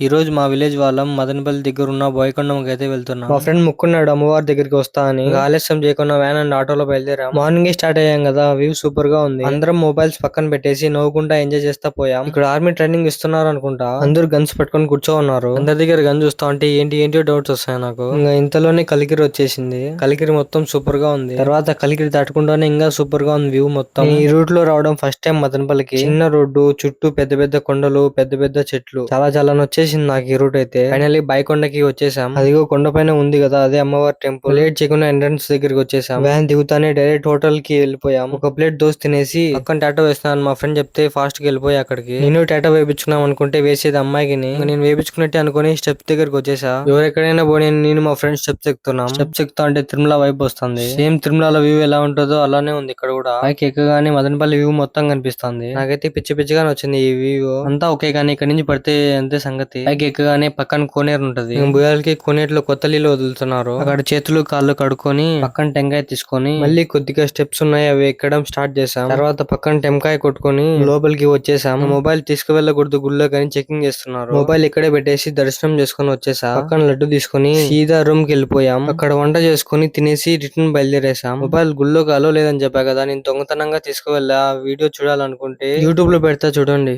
ఈ రోజు మా విలేజ్ వాళ్ళం మదనపల్లి దగ్గర ఉన్న బోయకొండకి అయితే వెళ్తున్నాం. మా ఫ్రెండ్ ముక్కున్నాడు అమ్మవారి దగ్గరికి వస్తా అని. ఇంకా ఆలస్యం చేయకుండా వ్యాన్ అండ్ ఆటోలో బయలుదేరాం. మార్నింగ్ స్టార్ట్ అయ్యాం కదా, వ్యూ సూపర్ గా ఉంది. అందరం మొబైల్స్ పక్కన పెట్టేసి నవ్వుకుంటా ఎంజాయ్ చేస్తా పోయాం. ఇక్కడ ఆర్మీ ట్రైనింగ్ ఇస్తున్నారు అనుకుంటా. అందరూ గన్స్ పట్టుకొని కూర్చో ఉన్నారు. అందరి దగ్గర గన్ చూస్తా ఉంటే ఏంటి డౌట్స్ వస్తాయి నాకు. ఇంకా ఇంతలోనే కలికిరి వచ్చేసింది. కలికిరి మొత్తం సూపర్ గా ఉంది. తర్వాత కలికిరి దాటుకుంటానే ఇంకా సూపర్ గా ఉంది వ్యూ మొత్తం. ఈ రూట్ లో రావడం ఫస్ట్ టైం మదనపల్లికి. చిన్న రోడ్డు చుట్టూ పెద్ద పెద్ద కొండలు, పెద్ద పెద్ద చెట్లు, చాలా నచ్చేసింది నాకు ఈ రూట్ అయితే. ఫైనల్లీ బైకొండకి వచ్చేసాం. అదిగో కొండ పైన ఉంది కదా, అదే అమ్మవారి టెంపుల్. లేట్ చేయకుండా ఎంట్రన్స్ దగ్గరికి వచ్చేసాం. వ్యాన్ దిగుతానే డైరెక్ట్ హోటల్ కి వెళ్ళిపోయాం. ఒక ప్లేట్ దోశ తినేసి పక్కన టాటో వేస్తున్నాను మా ఫ్రెండ్ చెప్తే ఫాస్ట్ గా వెళ్ళిపోయి అక్కడికి. నేను టాటో వేయించుకున్నాం అనుకుంటే వేసేది అమ్మాయికి. నేను వేయించుకున్నట్టే అనుకుని స్టెప్స్ దగ్గరికి వచ్చేసా. ఎవరెక్కడైనా పోనీ నేను మా ఫ్రెండ్ స్టెప్స్ ఎక్కుతున్నాం. స్టెప్స్ ఎక్కుతా అంటే తిరుమల వైపు వస్తుంది. సేమ్ తిరుమల వ్యూ ఎలా ఉంటుందో అలానే ఉంది ఇక్కడ కూడా. పైకి ఎక్కగానే మదనపల్లి వ్యూ మొత్తం కనిపిస్తుంది. నాకైతే పిచ్చి వచ్చింది ఈ వ్యూ అంతా. ఓకే కానీ ఇక్కడ నుంచి పడితే అంతే సంగతి. పైకి ఎక్కగానే పక్కన కోనేరు ఉంటది. బుయాలకి కోనేరులో కొత్త నీళ్ళు వదులుతున్నారు. అక్కడ చేతులు కాళ్ళు కడుక్కొని పక్కన టెంకాయ తీసుకొని మళ్ళీ కొద్దిగా స్టెప్స్ ఉన్నాయి, అవి ఎక్కడం స్టార్ట్ చేసాం. తర్వాత పక్కన టెంకాయ కొట్టుకొని లోపలికి వచ్చేసాం. మొబైల్ తీసుకువెళ్ళకూడదు గుళ్ళో కానీ చెకింగ్ చేస్తున్నారు. మొబైల్ ఇక్కడే పెట్టేసి దర్శనం చేసుకుని వచ్చేసా. పక్కన లడ్డు తీసుకుని సీదా రూమ్ కి వెళ్ళిపోయాం. అక్కడ వంట చేసుకుని తినేసి రిటర్న్ బయలుదేరేసాం. మొబైల్ గుళ్ళోకి అలో లేదని చెప్పా కదా, నేను దొంగతనంగా తీసుకువెళ్ళా. వీడియో చూడాలనుకుంటే యూట్యూబ్ లో పెడతా చూడండి.